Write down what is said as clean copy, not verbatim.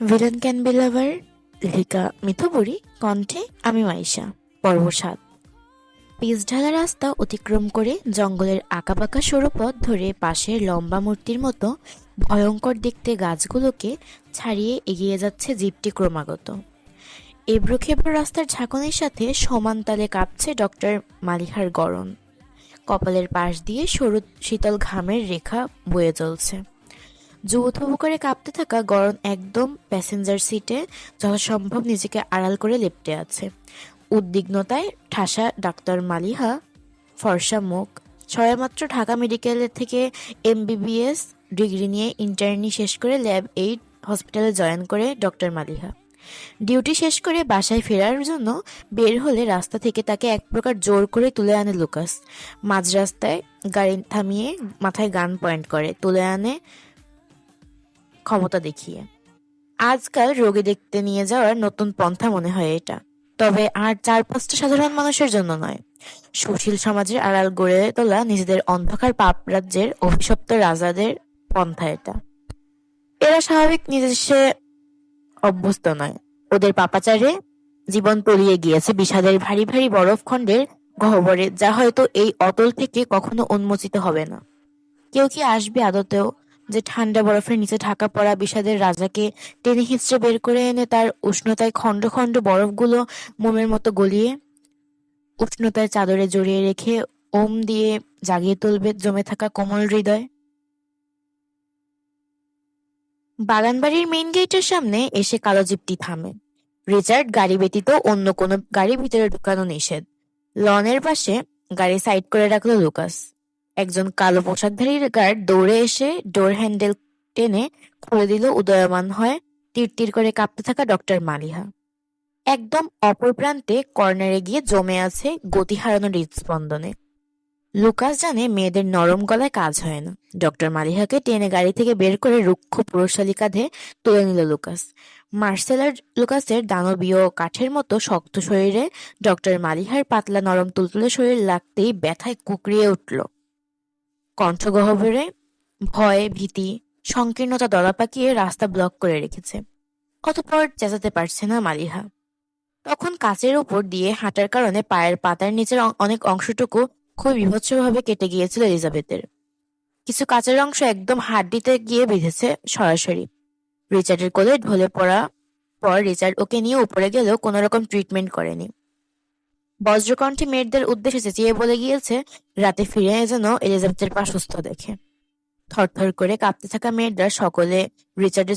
Villain can be লাভার, লেখিকা মিথুপুরী, কণ্ঠে আমি মাইশা। পর্ব ৭। পিচঢালা রাস্তা অতিক্রম করে জঙ্গলের আঁকাবাঁকা সরু পথ ধরে পাশের লম্বা মূর্তির মতো ভয়ঙ্কর দেখতে গাছগুলোকে ছাড়িয়ে এগিয়ে যাচ্ছে জিপটি ক্রমাগত। এবড়ো-খেবড়ো রাস্তার ঝাঁকুনির সাথে সমান তালে কাঁপছে ডক্টর মালিহার গড়ন। কপালের পাশ দিয়ে সরু শীতল ঘামের রেখা বয়ে চলছে। যৌথ করে কাঁপতে থাকা গড়ন একদম প্যাসেঞ্জার সিটে যথাসম্ভব নিজেকে আড়াল করে লেপ্টে আছে। উদ্বিগ্নতায় ঠাসা ডাক্তার মালিহা, ফর্সা মুখ। সবেমাত্র ঢাকা মেডিকেল থেকে এমবিবিএস ডিগ্রি নিয়ে ইন্টার্নি শেষ করে ল্যাব এইড হসপিটালে জয়েন করে ডক্টর মালিহা। ডিউটি শেষ করে বাসায় ফেরার জন্য বের হলে রাস্তা থেকে তাকে এক প্রকার জোর করে তুলে আনে লুকাস। মাঝ রাস্তায় গাড়ি থামিয়ে মাথায় গান পয়েন্ট করে তুলে আনে ক্ষমতা দেখিয়ে। আজকাল রোগী দেখতে নিয়ে যাওয়ার নতুন পন্থা মনে হয় এটা। তবে আর ৪-৫টা সাধারণ মানুষের জন্য নয়, সুশীল সমাজের আড়াল গড়ে তোলা নিজেদের অন্ধকার পাপ রাজ্যের অভিশপ্ত রাজাদের পন্থা এটা। এরা স্বাভাবিক নিজস্বে অভ্যস্ত নয়। ওদের পাপাচারে জীবন তলিয়ে গিয়েছে বিষাদের ভারী ভারী বরফখণ্ডের গহ্বরে, যা হয়তো এই অতল থেকে কখনো উন্মোচিত হবে না। কেউ কি আসবে আদতেও, যে ঠান্ডা বরফের নিচে ঢাকা পড়া বিষাদের রাজাকে টেনে হিঁচড়ে বের করে এনে তার উষ্ণতায় খণ্ড খণ্ড বরফগুলো মোমের মতো গলিয়ে উষ্ণতার চাদরে জড়িয়ে রেখে ওম দিয়ে জাগিয়ে তুলবে জমে থাকা কোমল হৃদয়। বাগানবাড়ির মেইন গেটের সামনে এসে কালো জিপটি থামে। রিচার্ড গাড়ি ব্যতীত অন্য কোনো গাড়ি ভিতরে ঢুকানো নিষেধ। লনের পাশে গাড়ি সাইড করে রাখলো লুকাস। একজন কালো পোশাকধারী গার্ড দৌড়ে এসে ডোর হ্যান্ডেল টেনে খুলে দিল উদয়মান হয় তীর করে কাঁপতে থাকা ডক্টর মালিহা। একদম অপর প্রান্তে কর্নারে গিয়ে জমে আছে গতি হারানো হৃদস্পন্দনে। লুকাস জানে মেয়েদের নরম গলায় কাজ হয় না। ডক্টর মালিহাকে টেনে গাড়ি থেকে বের করে রুক্ষ পুরুষশালী কাঁধে তুলে নিল লুকাস। মার্সেলার লুকাসের দানবীয় কাঠের মতো শক্ত শরীরে ডক্টর মালিহার পাতলা নরম তুলতুলে শরীর লাগতেই ব্যথায় কুকড়িয়ে উঠল। কণ্ঠগহ্বরে ভয়, ভীতি, সংকীর্ণতা দলা পাকিয়ে রাস্তা ব্লক করে রেখেছে। অতঃপর চেঁচাতে পারছে না মালিহা। তখন কাচের উপর দিয়ে হাঁটার কারণে পায়ের পাতার নিচের অনেক অংশটুকু খুব বীভৎসভাবে কেটে গিয়েছিল এলিজাবেথের। কিছু কাচের অংশ একদম হাড্ডিতে গিয়ে বিঁধেছে সরাসরি। রিচার্ডের কোলে ঢলে পড়া পর রিচার্ড ওকে নিয়ে উপরে গেলেও কোনো রকম ট্রিটমেন্ট করেনি। বজ্রকণ্ঠে মেয়েদের উদ্দেশ্যে চেঁচিয়ে বলে গিয়েছে রাতে ফিরে যেন এলিজাবেথের পা সুস্থ দেখে। থরথর করে কাঁপতে থাকা মেয়েরা সকলে রিচার্ডের